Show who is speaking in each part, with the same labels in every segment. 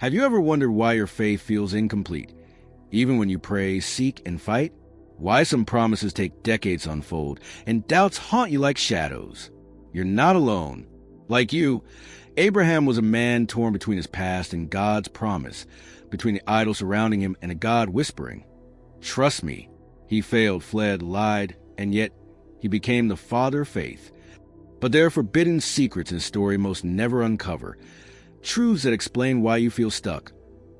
Speaker 1: Have you ever wondered why your faith feels incomplete, even when you pray, seek, and fight? Why some promises take decades to unfold, and doubts haunt you like shadows? You're not alone. Like you, Abraham was a man torn between his past and God's promise, between the idols surrounding him and a God whispering, "Trust me." He failed, fled, lied, and yet he became the father of faith. But there are forbidden secrets in his story most never uncover, truths that explain why you feel stuck,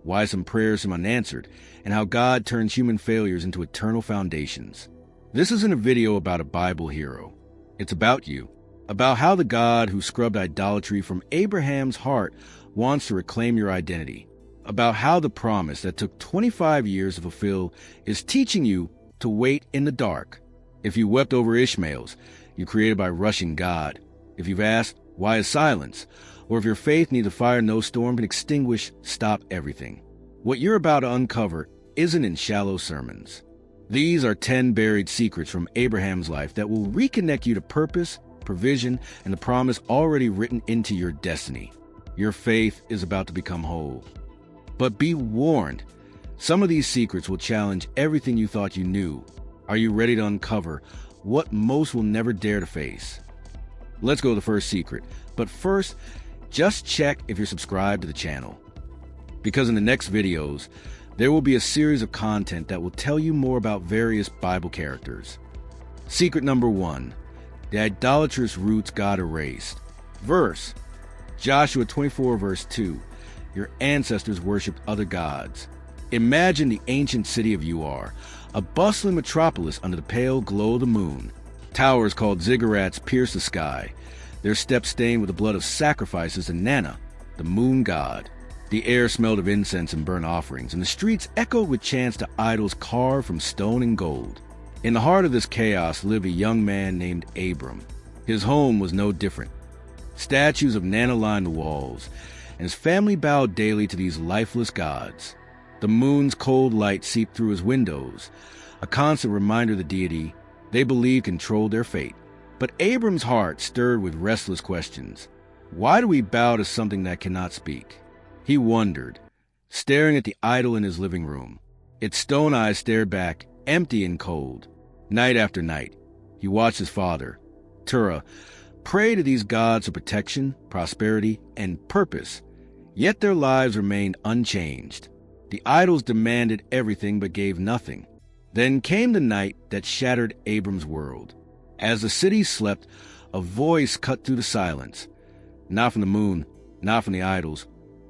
Speaker 1: why some prayers seem unanswered, and how God turns human failures into eternal foundations. This isn't a video about a Bible hero. It's about you, about how the God who scrubbed idolatry from Abraham's heart wants to reclaim your identity, about how the promise that took 25 years to fulfill is teaching you to wait in the dark. If you wept over Ishmael's, you created by rushing God. If you've asked, why is silence? Or if your faith needs a fire no storm can extinguish, stop everything. What you're about to uncover isn't in shallow sermons. These are 10 buried secrets from Abraham's life that will reconnect you to purpose, provision, and the promise already written into your destiny. Your faith is about to become whole. But be warned, some of these secrets will challenge everything you thought you knew. Are you ready to uncover what most will never dare to face? Let's go to the first secret. But first, just check if you're subscribed to the channel. Because in the next videos, there will be a series of content that will tell you more about various Bible characters. Secret number 1, the idolatrous roots God erased. Verse, Joshua 24 verse 2, your ancestors worshipped other gods. Imagine the ancient city of Ur, a bustling metropolis under the pale glow of the moon. Towers called ziggurats pierce the sky, their steps stained with the blood of sacrifices to Nana, the moon god. The air smelled of incense and burnt offerings, and the streets echoed with chants to idols carved from stone and gold. In the heart of this chaos lived a young man named Abram. His home was no different. Statues of Nana lined the walls, and his family bowed daily to these lifeless gods. The moon's cold light seeped through his windows, a constant reminder the deity they believed controlled their fate. But Abram's heart stirred with restless questions. Why do we bow to something that cannot speak? He wondered, staring at the idol in his living room. Its stone eyes stared back, empty and cold. Night after night, he watched his father, Terah, pray to these gods for protection, prosperity, and purpose. Yet their lives remained unchanged. The idols demanded everything but gave nothing. Then came the night that shattered Abram's world. As the city slept, a voice cut through the silence. Not from the moon, not from the idols,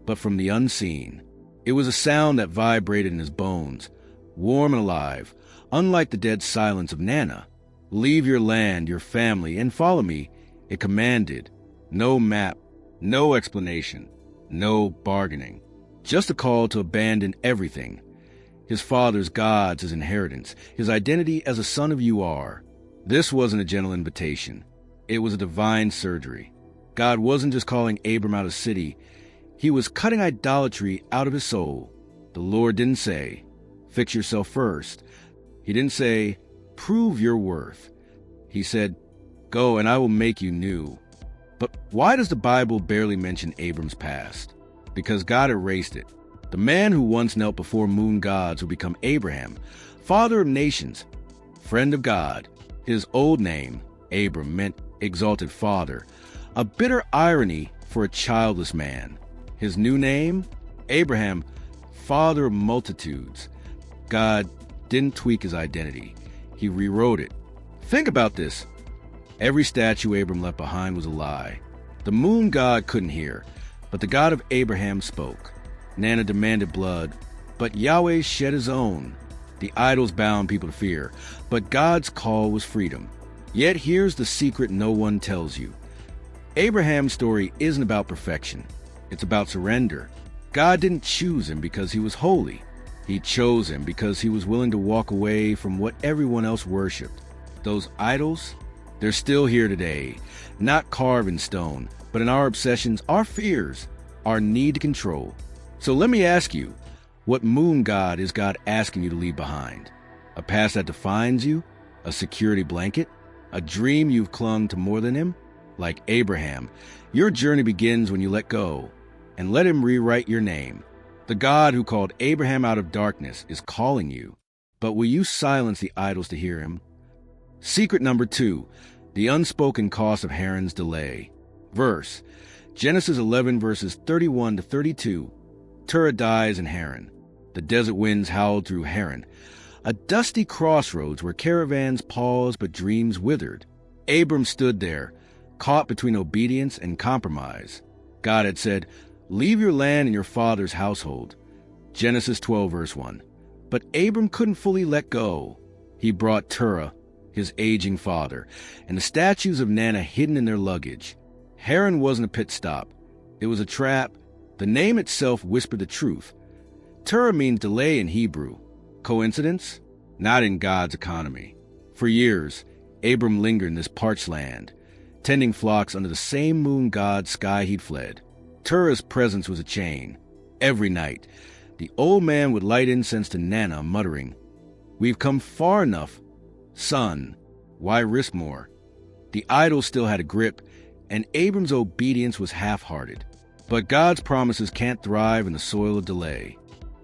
Speaker 1: but from the unseen. It was a sound that vibrated in his bones, warm and alive, unlike the dead silence of Nana. Leave your land, your family, and follow me, it commanded. No map, no explanation, no bargaining. Just a call to abandon everything. His father's gods, his inheritance, his identity as a son of Ur. This wasn't a gentle invitation. It was a divine surgery. God wasn't just calling Abram out of the city. He was cutting idolatry out of his soul. The Lord didn't say, fix yourself first. He didn't say, prove your worth. He said, go and I will make you new. But why does the Bible barely mention Abram's past? Because God erased it. The man who once knelt before moon gods would become Abraham, father of nations, friend of God. His old name, Abram, meant exalted father, a bitter irony for a childless man. His new name, Abraham, father of multitudes. God didn't tweak his identity. He rewrote it. Think about this. Every statue Abram left behind was a lie. The moon god couldn't hear, but the God of Abraham spoke. Nana demanded blood, but Yahweh shed his own. The idols bound people to fear, but God's call was freedom. Yet here's the secret no one tells you. Abraham's story isn't about perfection. It's about surrender. God didn't choose him because he was holy. He chose him because he was willing to walk away from what everyone else worshipped. Those idols, they're still here today, not carved in stone, but in our obsessions, our fears, our need to control. So let me ask you, what moon god is God asking you to leave behind? A past that defines you? A security blanket? A dream you've clung to more than him? Like Abraham, your journey begins when you let go and let him rewrite your name. The God who called Abraham out of darkness is calling you, but will you silence the idols to hear him? Secret number 2, the unspoken cost of Haran's delay. Verse, Genesis 11 verses 31 to 32. Terah dies in Haran. The desert winds howled through Haran, a dusty crossroads where caravans paused but dreams withered. Abram stood there, caught between obedience and compromise. God had said, "Leave your land and your father's household." Genesis 12 verse 1. But Abram couldn't fully let go. He brought Terah, his aging father, and the statues of Nana hidden in their luggage. Haran wasn't a pit stop. It was a trap. The name itself whispered the truth. Terah means delay in Hebrew. Coincidence? Not in God's economy. For years, Abram lingered in this parched land, tending flocks under the same moon God's sky he'd fled. Terah's presence was a chain. Every night, the old man would light incense to Nana, muttering, "We've come far enough. Son, why risk more?" The idol still had a grip, and Abram's obedience was half-hearted. But God's promises can't thrive in the soil of delay.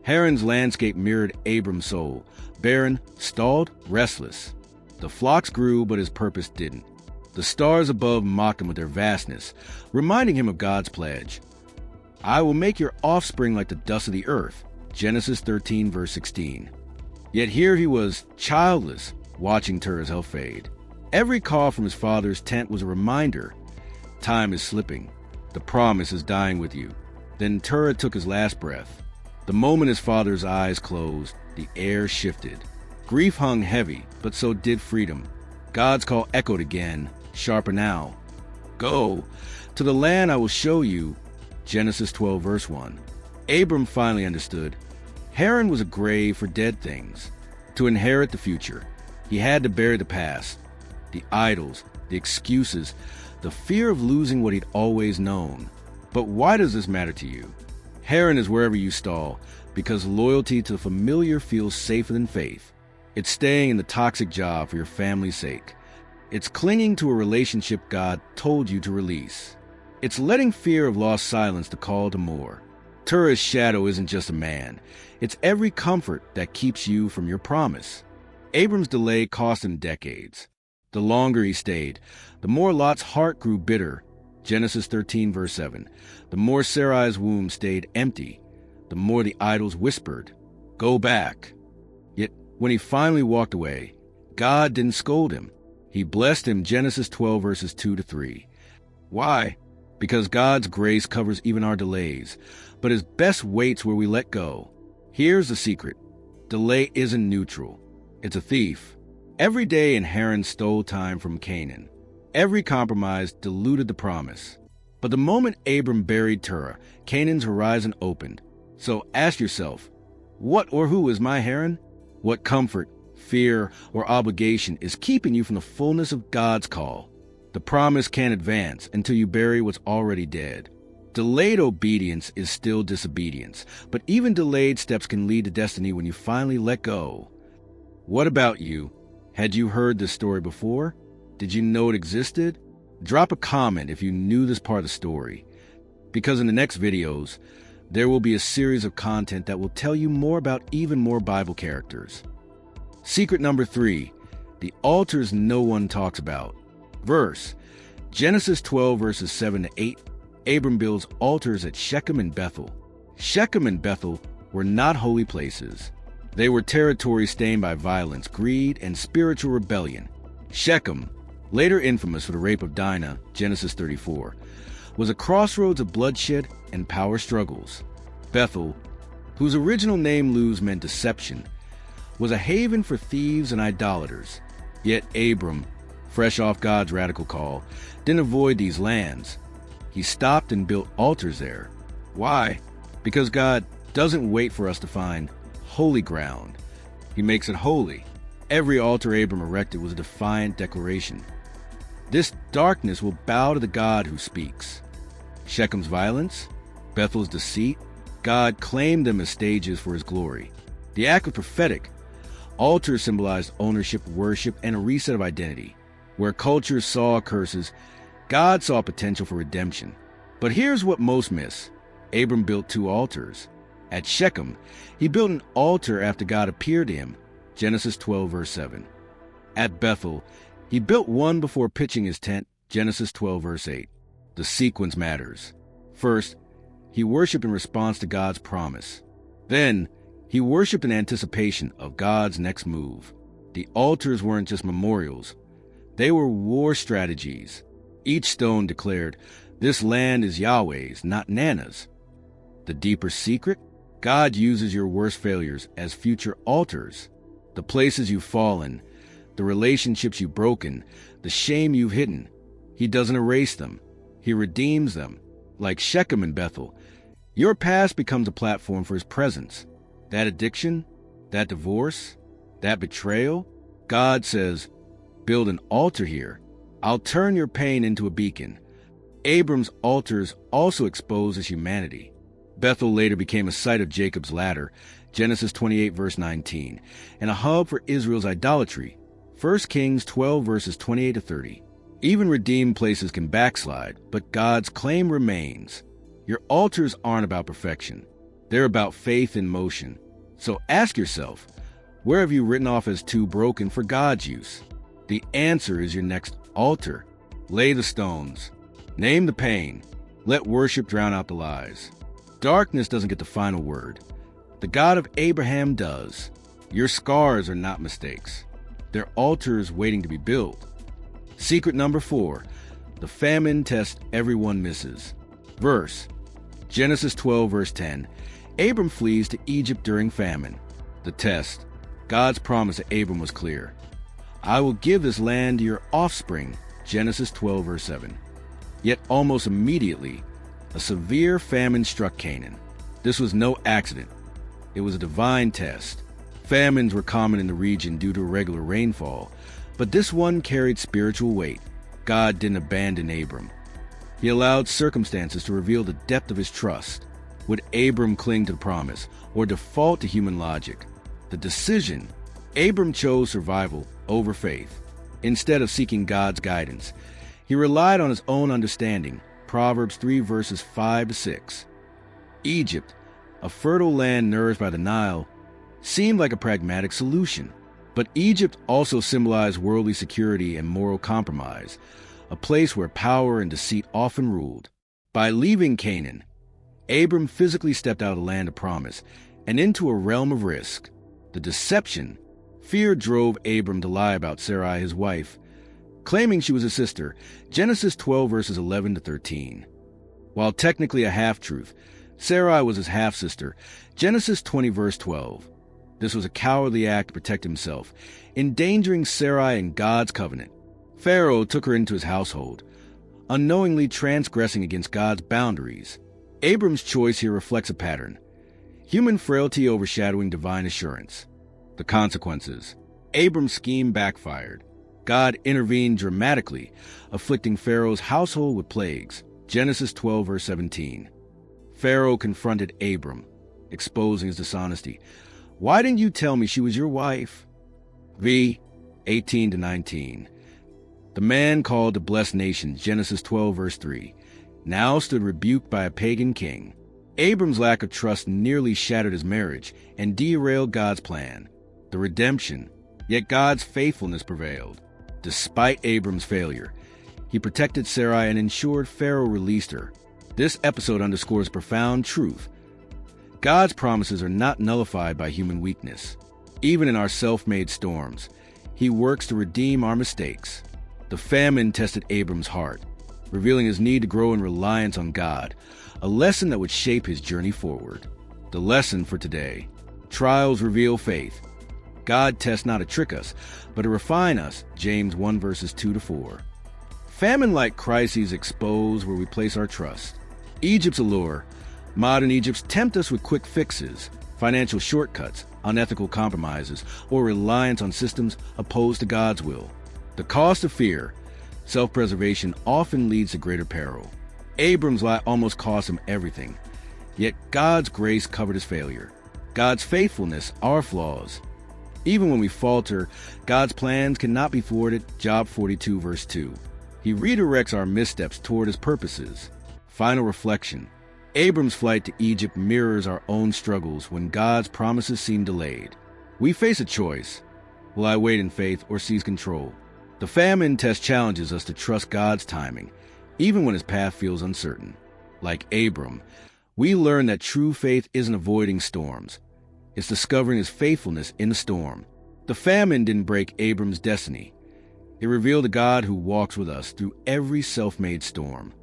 Speaker 1: Haran's landscape mirrored Abram's soul, barren, stalled, restless. The flocks grew, but his purpose didn't. The stars above mocked him with their vastness, reminding him of God's pledge. "I will make your offspring like the dust of the earth." Genesis 13, verse 16. Yet here he was, childless, watching Terah's health fade. Every call from his father's tent was a reminder. Time is slipping. The promise is dying with you. Then Terah took his last breath. The moment his father's eyes closed, the air shifted. Grief hung heavy, but so did freedom. God's call echoed again, sharper now. "Go to the land I will show you." Genesis 12, verse 1. Abram finally understood. Haran was a grave for dead things. To inherit the future, he had to bury the past, the idols, the excuses, the fear of losing what he'd always known. But why does this matter to you? Haran is wherever you stall, because loyalty to the familiar feels safer than faith. It's staying in the toxic job for your family's sake. It's clinging to a relationship God told you to release. It's letting fear of lost silence the call to more. Terah's shadow isn't just a man. It's every comfort that keeps you from your promise. Abram's delay cost him decades. The longer he stayed, the more Lot's heart grew bitter. Genesis 13, verse 7. The more Sarai's womb stayed empty, the more the idols whispered, "Go back." Yet when he finally walked away, God didn't scold him. He blessed him. Genesis 12, verses 2 to 3. Why? Because God's grace covers even our delays, but his best waits where we let go. Here's the secret. Delay isn't neutral. It's a thief. Every day in Haran stole time from Canaan. Every compromise diluted the promise. But the moment Abram buried Terah, Canaan's horizon opened. So ask yourself, what or who is my Haran? What comfort, fear, or obligation is keeping you from the fullness of God's call? The promise can't advance until you bury what's already dead. Delayed obedience is still disobedience, but even delayed steps can lead to destiny when you finally let go. What about you? Had you heard this story before? Did you know it existed? Drop a comment if you knew this part of the story, because in the next videos, there will be a series of content that will tell you more about even more Bible characters. Secret number 3, the altars no one talks about. Verse, Genesis 12 verses 7 to 8, Abram builds altars at Shechem and Bethel. Shechem and Bethel were not holy places. They were territories stained by violence, greed, and spiritual rebellion. Shechem, later infamous for the rape of Dinah, Genesis 34, was a crossroads of bloodshed and power struggles. Bethel, whose original name Luz meant deception, was a haven for thieves and idolaters. Yet Abram, fresh off God's radical call, didn't avoid these lands. He stopped and built altars there. Why? Because God doesn't wait for us to find holy ground. He makes it holy. Every altar Abram erected was a defiant declaration. This darkness will bow to the God who speaks. Shechem's violence, Bethel's deceit, God claimed them as stages for his glory. The act was prophetic. Altars symbolized ownership, worship, and a reset of identity. Where cultures saw curses, God saw potential for redemption. But here's what most miss. Abram built 2 altars. At Shechem, he built an altar after God appeared to him, Genesis 12, verse 7. At Bethel, he built one before pitching his tent, Genesis 12, verse 8. The sequence matters. First, he worshiped in response to God's promise. Then, he worshiped in anticipation of God's next move. The altars weren't just memorials. They were war strategies. Each stone declared, "This land is Yahweh's, not Nana's." The deeper secret? God uses your worst failures as future altars. The places you've fallen, the relationships you've broken, the shame you've hidden. He doesn't erase them. He redeems them. Like Shechem and Bethel, your past becomes a platform for his presence. That addiction, that divorce, that betrayal, God says, build an altar here. I'll turn your pain into a beacon. Abram's altars also expose his humanity. Bethel later became a site of Jacob's ladder, Genesis 28, verse 19, and a hub for Israel's idolatry, 1 Kings 12, verses 28 to 30. Even redeemed places can backslide, but God's claim remains. Your altars aren't about perfection. They're about faith in motion. So ask yourself, where have you written off as too broken for God's use? The answer is your next altar. Lay the stones. Name the pain. Let worship drown out the lies. Darkness doesn't get the final word. The God of Abraham does. Your scars are not mistakes. They're altars waiting to be built. Secret number 4. The famine test everyone misses. Verse. Genesis 12, verse 10. Abram flees to Egypt during famine. The test. God's promise to Abram was clear. I will give this land to your offspring. Genesis 12, verse 7. Yet almost immediately, a severe famine struck Canaan. This was no accident. It was a divine test. Famines were common in the region due to irregular rainfall, but this one carried spiritual weight. God didn't abandon Abram. He allowed circumstances to reveal the depth of his trust. Would Abram cling to the promise or default to human logic? The decision, Abram chose survival over faith. Instead of seeking God's guidance, he relied on his own understanding. Proverbs 3 verses 5 to 6. Egypt, a fertile land nourished by the Nile, seemed like a pragmatic solution. But Egypt also symbolized worldly security and moral compromise, a place where power and deceit often ruled. By leaving Canaan, Abram physically stepped out of the land of promise and into a realm of risk. The deception, fear drove Abram to lie about Sarai, his wife, claiming she was his sister, Genesis 12 verses 11 to 13. While technically a half-truth, Sarai was his half-sister, Genesis 20 verse 12. This was a cowardly act to protect himself, endangering Sarai and God's covenant. Pharaoh took her into his household, unknowingly transgressing against God's boundaries. Abram's choice here reflects a pattern: human frailty overshadowing divine assurance. The consequences: Abram's scheme backfired. God intervened dramatically, afflicting Pharaoh's household with plagues. Genesis 12, verse 17. Pharaoh confronted Abram, exposing his dishonesty. Why didn't you tell me she was your wife? V. 18 to 19. The man called to bless nations, Genesis 12, verse 3, now stood rebuked by a pagan king. Abram's lack of trust nearly shattered his marriage and derailed God's plan, the redemption. Yet God's faithfulness prevailed. Despite Abram's failure, he protected Sarai and ensured Pharaoh released her. This episode underscores profound truth. God's promises are not nullified by human weakness. Even in our self-made storms, he works to redeem our mistakes. The famine tested Abram's heart, revealing his need to grow in reliance on God, a lesson that would shape his journey forward. The lesson for today: trials reveal faith. God tests not to trick us, but to refine us, James 1 verses 2 to 4. Famine-like crises expose where we place our trust. Egypt's allure: modern Egypts tempt us with quick fixes, financial shortcuts, unethical compromises, or reliance on systems opposed to God's will. The cost of fear: self-preservation often leads to greater peril. Abram's lie almost cost him everything, yet God's grace covered his failure. God's faithfulness, our flaws. Even when we falter, God's plans cannot be thwarted, Job 42 verse 2. He redirects our missteps toward his purposes. Final reflection: Abram's flight to Egypt mirrors our own struggles when God's promises seem delayed. We face a choice. Will I wait in faith or seize control? The famine test challenges us to trust God's timing, even when his path feels uncertain. Like Abram, we learn that true faith isn't avoiding storms. It's discovering his faithfulness in the storm. The famine didn't break Abram's destiny. It revealed a God who walks with us through every self-made storm.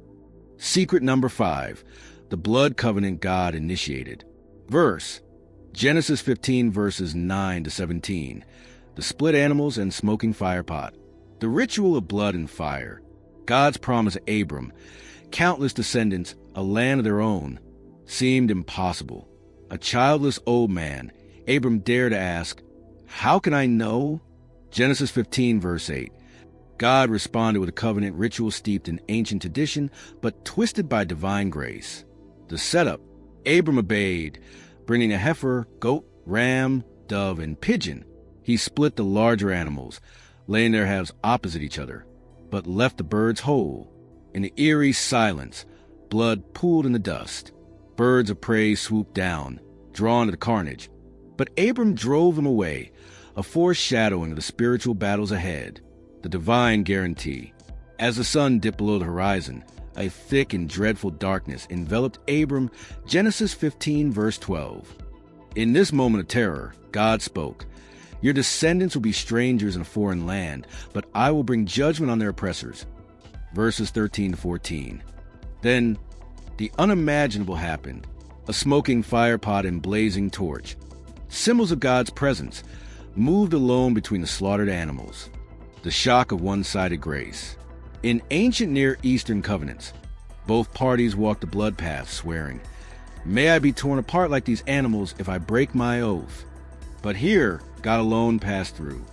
Speaker 1: Secret number 5, the blood covenant God initiated. Verse, Genesis 15 verses 9 to 17, the split animals and smoking fire pot. The ritual of blood and fire, God's promise to Abram, countless descendants, a land of their own, seemed impossible. A childless old man, Abram dared to ask, "How can I know?" Genesis 15 verse 8. God responded with a covenant ritual steeped in ancient tradition, but twisted by divine grace. The setup, Abram obeyed, bringing a heifer, goat, ram, dove, and pigeon. He split the larger animals, laying their halves opposite each other, but left the birds whole. In the eerie silence, blood pooled in the dust. Birds of prey swooped down, drawn to the carnage. But Abram drove them away, a foreshadowing of the spiritual battles ahead, the divine guarantee. As the sun dipped below the horizon, a thick and dreadful darkness enveloped Abram, Genesis 15 verse 12. In this moment of terror, God spoke, "Your descendants will be strangers in a foreign land, but I will bring judgment on their oppressors." Verses 13 to 14. Then, the unimaginable happened. A smoking fire pot and blazing torch, symbols of God's presence, moved alone between the slaughtered animals. The shock of one-sided grace. In ancient Near Eastern covenants, both parties walked the blood path, swearing, "May I be torn apart like these animals if I break my oath." But here, God alone passed through.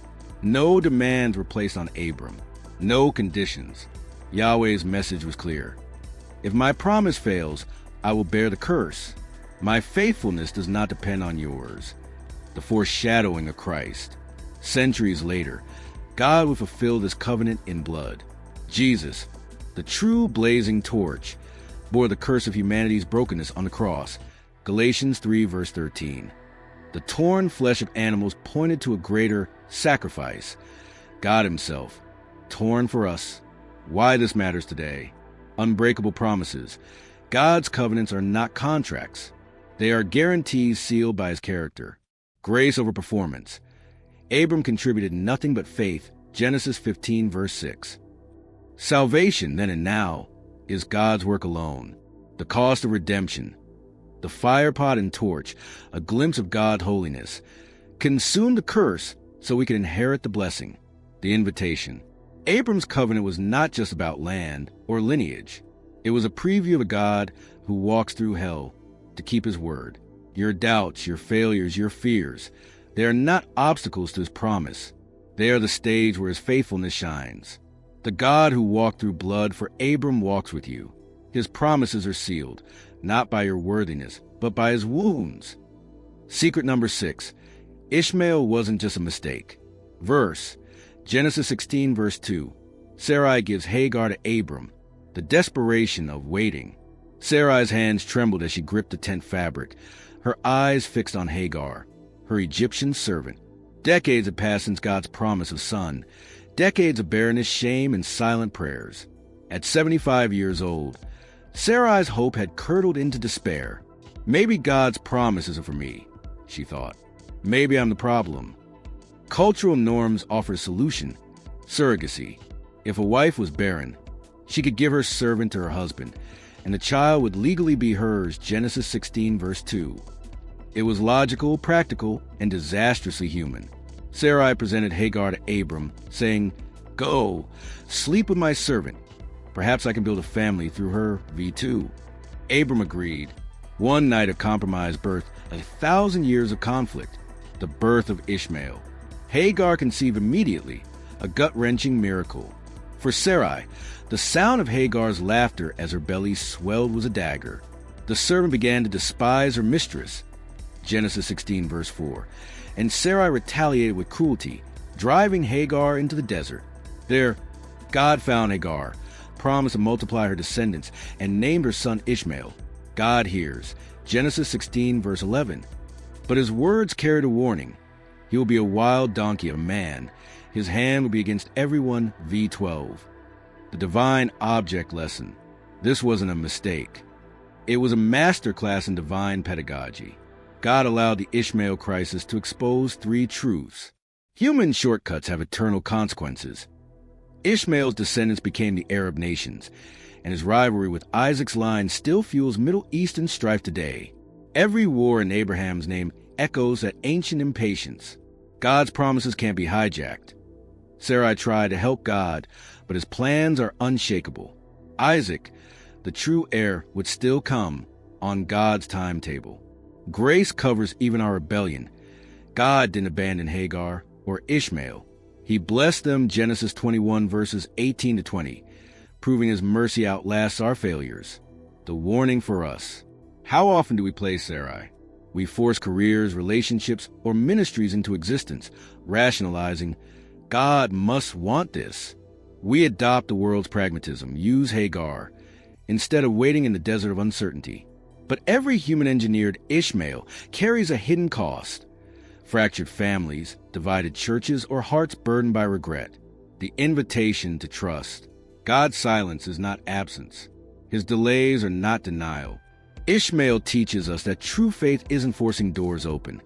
Speaker 1: No demands were placed on Abram. No conditions. Yahweh's message was clear. "If my promise fails, I will bear the curse. My faithfulness does not depend on yours." The foreshadowing of Christ. Centuries later, God would fulfill this covenant in blood. Jesus, the true blazing torch, bore the curse of humanity's brokenness on the cross. Galatians 3 verse 13. The torn flesh of animals pointed to a greater sacrifice. God himself, torn for us. Why this matters today. Unbreakable promises. God's covenants are not contracts. They are guarantees sealed by his character. Grace over performance. Abram contributed nothing but faith. Genesis 15 verse 6. Salvation, then and now, is God's work alone. The cost of redemption. The fire pot and torch, a glimpse of God's holiness. Consume the curse so we can inherit the blessing. The invitation. Abram's covenant was not just about land or lineage. It was a preview of a God who walks through hell to keep his word. Your doubts, your failures, your fears, they are not obstacles to his promise. They are the stage where his faithfulness shines. The God who walked through blood for Abram walks with you. His promises are sealed, not by your worthiness, but by his wounds. Secret number 6. Ishmael wasn't just a mistake. Verse, Genesis 16 verse 2. Sarai gives Hagar to Abram, the desperation of waiting. Sarai's hands trembled as she gripped the tent fabric, her eyes fixed on Hagar, her Egyptian servant. Decades had passed since God's promise of son, decades of barrenness, shame, and silent prayers. At 75 years old, Sarai's hope had curdled into despair. Maybe God's promise isn't for me, she thought. Maybe I'm the problem. Cultural norms offered a solution: surrogacy. If a wife was barren, she could give her servant to her husband, and the child would legally be hers. Genesis 16 verse 2. It was logical, practical, and disastrously human. Sarai presented Hagar to Abram, saying, "Go, sleep with my servant. Perhaps I can build a family through her, V2. Abram agreed. One night of compromise birthed 1,000 years of conflict, the birth of Ishmael. Hagar conceived immediately, a gut-wrenching miracle. For Sarai, the sound of Hagar's laughter as her belly swelled was a dagger. The servant began to despise her mistress. Genesis 16 verse 4. And Sarai retaliated with cruelty, driving Hagar into the desert. There, God found Hagar, promised to multiply her descendants, and named her son Ishmael. God hears. Genesis 16, verse 11. But his words carried a warning. He will be a wild donkey of a man. His hand will be against everyone. V12. The divine object lesson. This wasn't a mistake. It was a masterclass in divine pedagogy. God allowed the Ishmael crisis to expose three truths. Human shortcuts have eternal consequences. Ishmael's descendants became the Arab nations, and his rivalry with Isaac's line still fuels Middle Eastern strife today. Every war in Abraham's name echoes that ancient impatience. God's promises can't be hijacked. Sarai tried to help God, but his plans are unshakable. Isaac, the true heir, would still come on God's timetable. Grace covers even our rebellion. God didn't abandon Hagar or Ishmael. He blessed them, Genesis 21, verses 18 to 20, proving his mercy outlasts our failures. The warning for us. How often do we play Sarai? We force careers, relationships, or ministries into existence, rationalizing, God must want this. We adopt the world's pragmatism, use Hagar, instead of waiting in the desert of uncertainty. But every human-engineered Ishmael carries a hidden cost. Fractured families, divided churches, or hearts burdened by regret. The invitation to trust. God's silence is not absence. His delays are not denial. Ishmael teaches us that true faith isn't forcing doors open.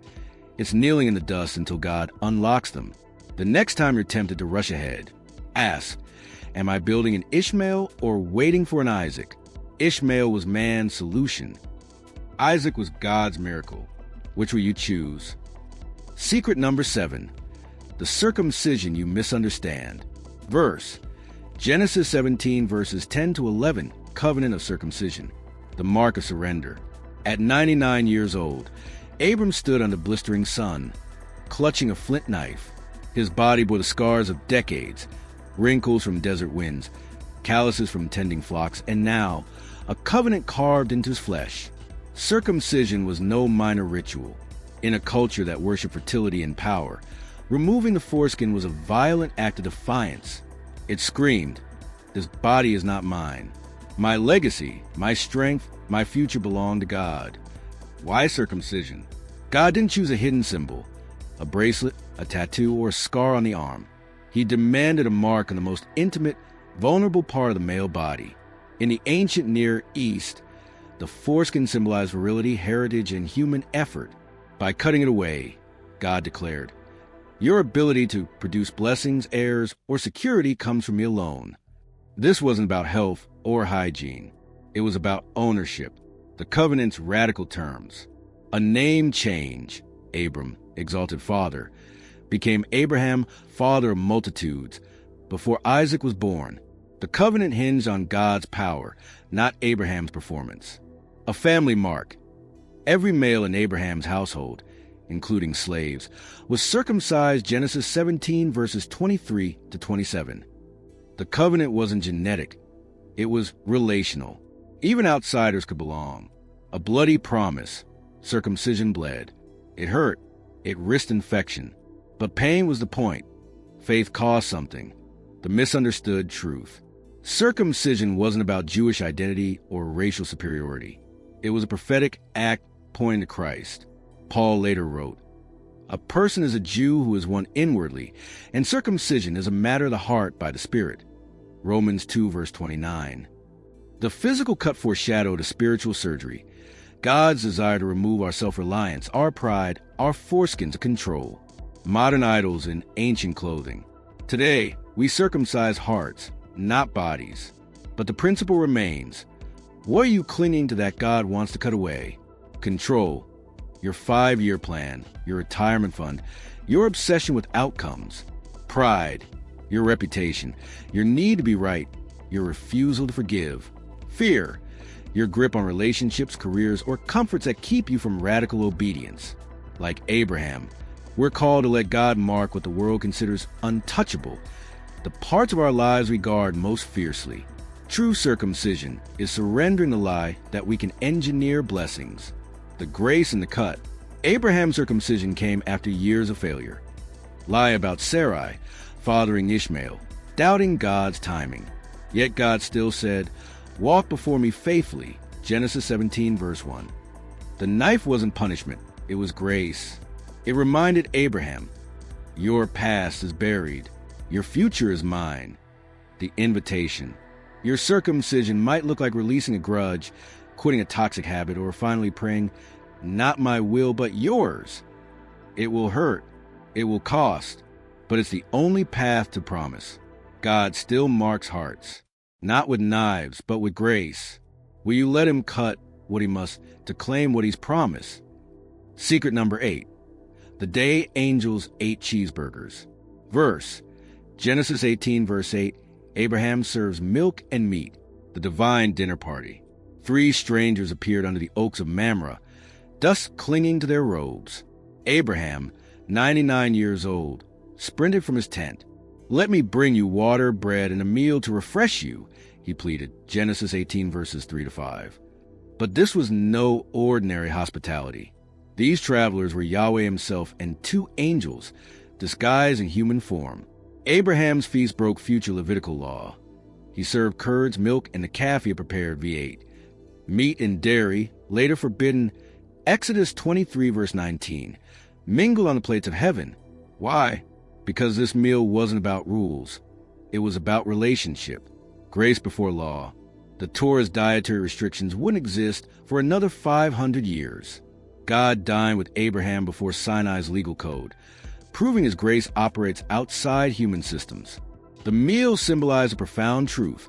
Speaker 1: It's kneeling in the dust until God unlocks them. The next time you're tempted to rush ahead, ask, am I building an Ishmael or waiting for an Isaac? Ishmael was man's solution. Isaac was God's miracle. Which will you choose? Secret number 7. The circumcision you misunderstand. Verse. Genesis 17, verses 10 to 11, covenant of circumcision. The mark of surrender. At 99 years old, Abram stood under blistering sun, clutching a flint knife. His body bore the scars of decades, wrinkles from desert winds, calluses from tending flocks, and now a covenant carved into his flesh. Circumcision was no minor ritual. In a culture that worshiped fertility and power, removing the foreskin was a violent act of defiance. It screamed, this body is not mine. My legacy, my strength, my future belong to God. Why circumcision? God didn't choose a hidden symbol, a bracelet, a tattoo, or a scar on the arm. He demanded a mark on the most intimate, vulnerable part of the male body. In the ancient Near East, the foreskin symbolized virility, heritage, and human effort. By cutting it away, God declared, your ability to produce blessings, heirs, or security comes from me alone. This wasn't about health or hygiene. It was about ownership, the covenant's radical terms. A name change, Abram, exalted father, became Abraham, father of multitudes, before Isaac was born. The covenant hinged on God's power, not Abraham's performance. A family mark. Every male in Abraham's household, including slaves, was circumcised, Genesis 17, verses 23 to 27. The covenant wasn't genetic. It was relational. Even outsiders could belong. A bloody promise. Circumcision bled. It hurt. It risked infection. But pain was the point. Faith cost something. The misunderstood truth. Circumcision wasn't about Jewish identity or racial superiority. It was a prophetic act pointing to Christ. Paul later wrote, a person is a Jew who is one inwardly, and circumcision is a matter of the heart by the Spirit. Romans 2, verse 29. The physical cut foreshadowed a spiritual surgery. God's desire to remove our self-reliance, our pride, our foreskins of control. Modern idols in ancient clothing. Today, we circumcise hearts, not bodies. But the principle remains. What are you clinging to that God wants to cut away? Control. Your 5-year plan, your retirement fund, your obsession with outcomes, pride, your reputation, your need to be right, your refusal to forgive, fear, your grip on relationships, careers, or comforts that keep you from radical obedience. Like Abraham, we're called to let God mark what the world considers untouchable, the parts of our lives we guard most fiercely. True circumcision is surrendering the lie that we can engineer blessings. The grace in the cut. Abraham's circumcision came after years of failure. Lie about Sarai, fathering Ishmael, doubting God's timing. Yet God still said, walk before me faithfully, Genesis 17, verse 1. The knife wasn't punishment, it was grace. It reminded Abraham, your past is buried, your future is mine. The invitation. Your circumcision might look like releasing a grudge, quitting a toxic habit, or finally praying, not my will, but yours. It will hurt, it will cost, but it's the only path to promise. God still marks hearts, not with knives, but with grace. Will you let him cut what he must to claim what he's promised? Secret number 8. The day angels ate cheeseburgers. Verse, Genesis 18, verse 8, Abraham serves milk and meat, the divine dinner party. 3 strangers appeared under the oaks of Mamre, dust clinging to their robes. Abraham, 99 years old, sprinted from his tent. Let me bring you water, bread, and a meal to refresh you, he pleaded. Genesis 18, verses 3-5. But this was no ordinary hospitality. These travelers were Yahweh himself and 2 angels, disguised in human form. Abraham's feast broke future Levitical law. He served curds, milk, and the calf he had prepared, V8. Meat and dairy, later forbidden, Exodus 23, verse 19, mingled on the plates of heaven. Why? Because this meal wasn't about rules. It was about relationship, grace before law. The Torah's dietary restrictions wouldn't exist for another 500 years. God dined with Abraham before Sinai's legal code, proving his grace operates outside human systems. The meal symbolized a profound truth.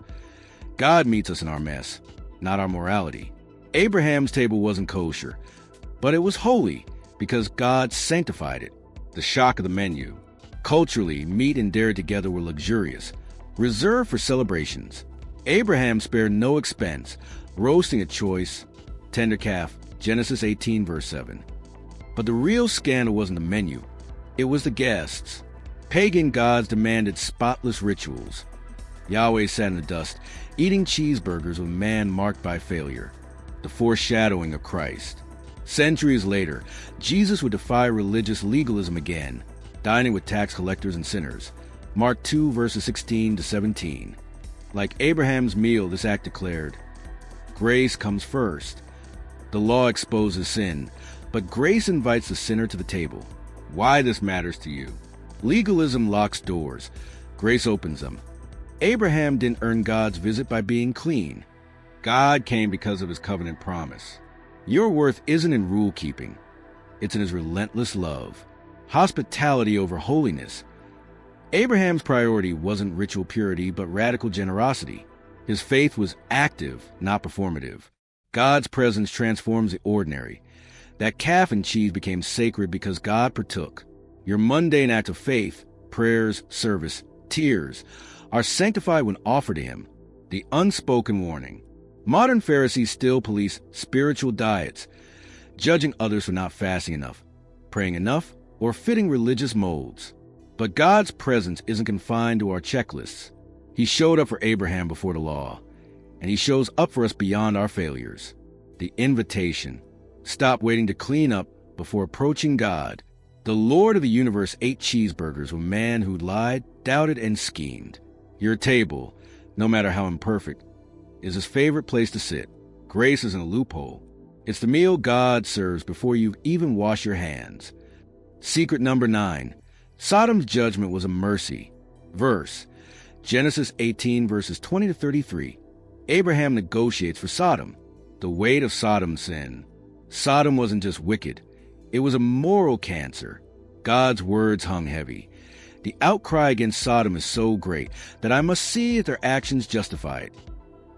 Speaker 1: God meets us in our mess, not our morality. Abraham's table wasn't kosher, but it was holy because God sanctified it. The shock of the menu. Culturally, meat and dairy together were luxurious, reserved for celebrations. Abraham spared no expense, roasting a choice, tender calf, Genesis 18, verse 7. But the real scandal wasn't the menu. It was the guests. Pagan gods demanded spotless rituals. Yahweh sat in the dust, eating cheeseburgers with a man marked by failure, the foreshadowing of Christ. Centuries later, Jesus would defy religious legalism again, dining with tax collectors and sinners. Mark 2, verses 16-17. Like Abraham's meal, this act declared, grace comes first. The law exposes sin, but grace invites the sinner to the table. Why this matters to you? Legalism locks doors. Grace opens them. Abraham didn't earn God's visit by being clean. God came because of his covenant promise. Your worth isn't in rule keeping. It's in his relentless love. Hospitality over holiness. Abraham's priority wasn't ritual purity, but radical generosity. His faith was active, not performative. God's presence transforms the ordinary. That calf and cheese became sacred because God partook. Your mundane act of faith, prayers, service, tears, are sanctified when offered to him. The unspoken warning. Modern Pharisees still police spiritual diets, judging others for not fasting enough, praying enough, or fitting religious molds. But God's presence isn't confined to our checklists. He showed up for Abraham before the law, and he shows up for us beyond our failures. The invitation. Stop waiting to clean up before approaching God. The Lord of the universe ate cheeseburgers with a man who lied, doubted, and schemed. Your table, no matter how imperfect, is his favorite place to sit. Grace isn't a loophole. It's the meal God serves before you even wash your hands. Secret number 9. Sodom's judgment was a mercy. Verse, Genesis 18, verses 20-33. Abraham negotiates for Sodom, the weight of Sodom's sin. Sodom wasn't just wicked. It was a moral cancer. God's words hung heavy. The outcry against Sodom is so great that I must see if their actions justify it.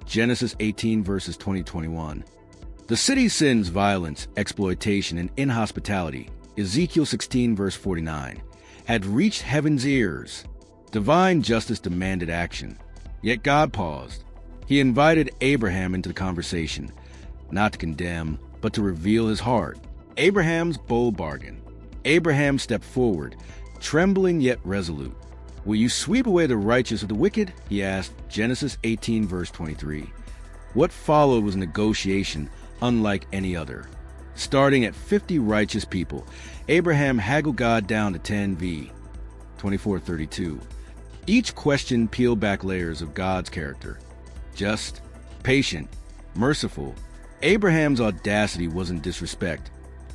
Speaker 1: Genesis 18, verses 20-21. The city sins violence, exploitation, and inhospitality. Ezekiel 16, verse 49. Had reached heaven's ears. Divine justice demanded action. Yet God paused. He invited Abraham into the conversation, not to condemn, but to reveal his heart. Abraham's bold bargain. Abraham stepped forward, trembling yet resolute. Will you sweep away the righteous with the wicked? He asked. Genesis 18, verse 23. What followed was negotiation unlike any other. Starting at 50 righteous people, Abraham haggled God down to 10 v. 24:32. Each question peeled back layers of God's character. Just, patient, merciful, Abraham's audacity wasn't disrespect.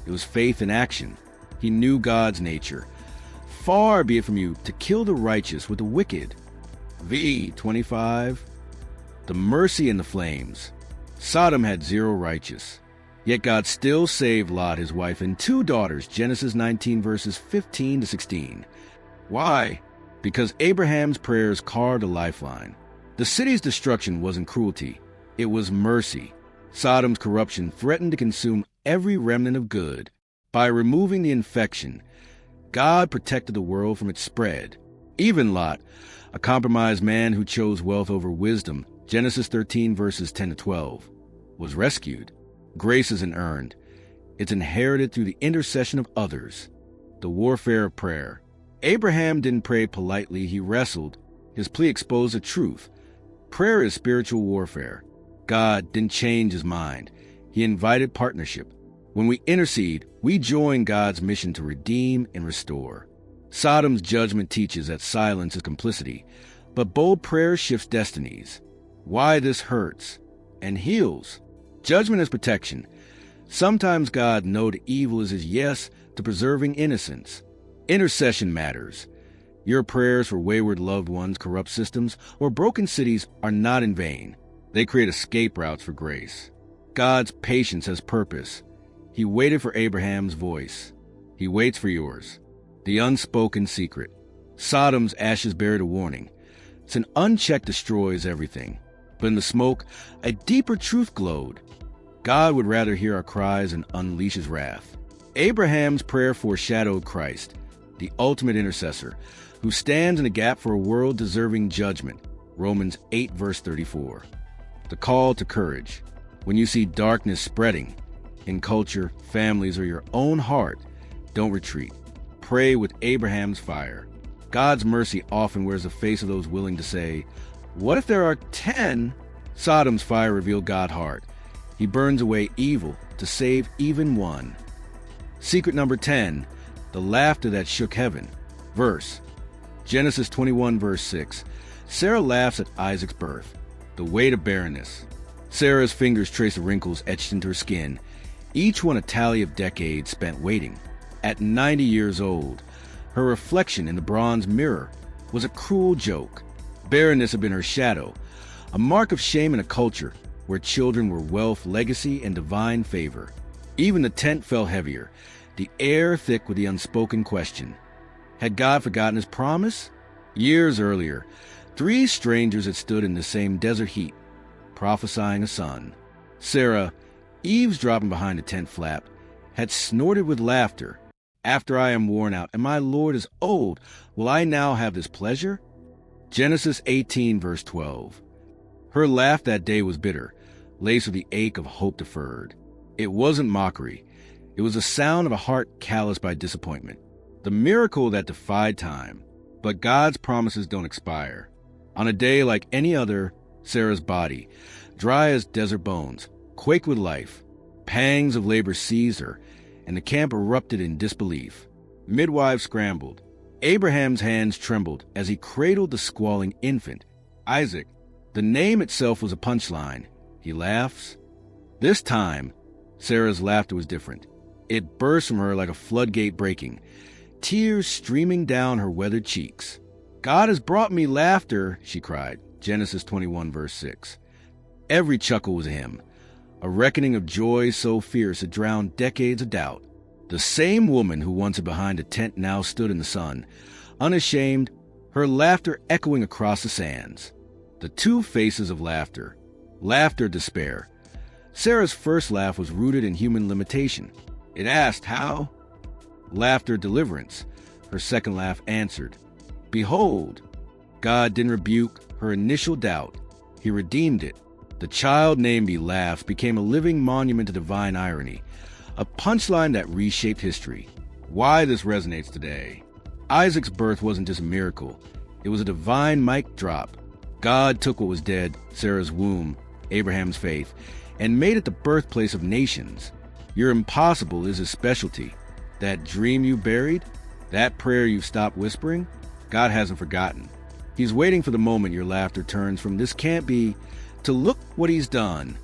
Speaker 1: It was faith in action. He knew God's nature. Far be it from you to kill the righteous with the wicked. V. 25. The mercy and the flames. Sodom had 0 righteous. Yet God still saved Lot, his wife, and 2 daughters, Genesis 19 verses 15 to 16. Why? Because Abraham's prayers carved a lifeline. The city's destruction wasn't cruelty. It was mercy. Sodom's corruption threatened to consume every remnant of good. By removing the infection, God protected the world from its spread. Even Lot, a compromised man who chose wealth over wisdom, Genesis 13 verses 10 to 12, was rescued. Grace isn't earned. It's inherited through the intercession of others. The warfare of prayer. Abraham didn't pray politely, he wrestled. His plea exposed the truth. Prayer is spiritual warfare. God didn't change his mind. He invited partnership. When we intercede, we join God's mission to redeem and restore. Sodom's judgment teaches that silence is complicity, but bold prayer shifts destinies. Why this hurts and heals. Judgment is protection. Sometimes God knows the evil is his yes to preserving innocence. Intercession matters. Your prayers for wayward loved ones, corrupt systems, or broken cities are not in vain. They create escape routes for grace. God's patience has purpose. He waited for Abraham's voice. He waits for yours. The unspoken secret. Sodom's ashes buried a warning. Sin unchecked destroys everything. But in the smoke, a deeper truth glowed. God would rather hear our cries and unleash his wrath. Abraham's prayer foreshadowed Christ, the ultimate intercessor, who stands in the gap for a world deserving judgment. Romans 8 verse 34. The call to courage. When you see darkness spreading, in culture, families, or your own heart, don't retreat. Pray with Abraham's fire. God's mercy often wears the face of those willing to say, "What if there are 10?" Sodom's fire revealed God's heart. He burns away evil to save even one. Secret number 10, the laughter that shook heaven. Verse, Genesis 21 verse 6. Sarah laughs at Isaac's birth. The weight of barrenness. Sarah's fingers trace the wrinkles etched into her skin, each one a tally of decades spent waiting. At 90 years old, her reflection in the bronze mirror was a cruel joke. Barrenness had been her shadow, a mark of shame in a culture where children were wealth, legacy, and divine favor. Even the tent fell heavier, the air thick with the unspoken question. Had God forgotten his promise? Years earlier, 3 strangers had stood in the same desert heat, prophesying a son. Sarah, eavesdropping behind the tent flap, had snorted with laughter. "After I am worn out and my Lord is old, will I now have this pleasure?" Genesis 18 verse 12. Her laugh that day was bitter, laced with the ache of hope deferred. It wasn't mockery. It was the sound of a heart calloused by disappointment. The miracle that defied time. But God's promises don't expire. On a day like any other, Sarah's body, dry as desert bones, quaked with life. Pangs of labor seized her, and the camp erupted in disbelief. Midwives scrambled. Abraham's hands trembled as he cradled the squalling infant. Isaac. The name itself was a punchline. He laughs. This time, Sarah's laughter was different. It burst from her like a floodgate breaking, tears streaming down her weathered cheeks. "God has brought me laughter," she cried. Genesis 21 verse 6. Every chuckle was a hymn, a reckoning of joy so fierce it drowned decades of doubt. The same woman who once had behind a tent now stood in the sun, unashamed, her laughter echoing across the sands. The 2 faces of laughter. Laughter, despair. Sarah's first laugh was rooted in human limitation. It asked, "How?" Laughter, deliverance. Her second laugh answered, "Behold." God didn't rebuke her initial doubt. He redeemed it. The child named Be Laughs became a living monument to divine irony, a punchline that reshaped history. Why this resonates today. Isaac's birth wasn't just a miracle. It was a divine mic drop. God took what was dead, Sarah's womb, Abraham's faith, and made it the birthplace of nations. Your impossible is his specialty. That dream you buried, that prayer you've stopped whispering, God hasn't forgotten. He's waiting for the moment your laughter turns from "this can't be" to "look what he's done."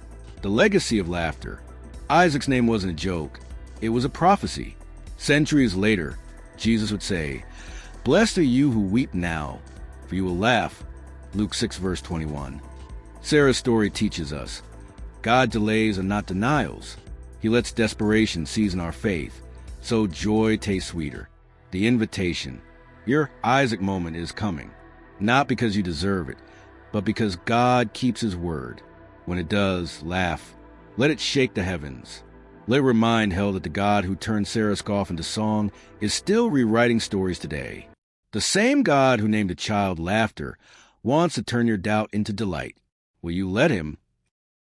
Speaker 1: The legacy of laughter. Isaac's name wasn't a joke. It was a prophecy. Centuries later, Jesus would say, "Blessed are you who weep now, for you will laugh." Luke 6 verse 21. Sarah's story teaches us, God delays are not denials. He lets desperation season our faith, so joy tastes sweeter. The invitation. Your Isaac moment is coming, not because you deserve it, but because God keeps his word. When it does, laugh. Let it shake the heavens. Let it remind hell that the God who turned Sarah's scoff into song is still rewriting stories today. The same God who named a child laughter wants to turn your doubt into delight. Will you let him?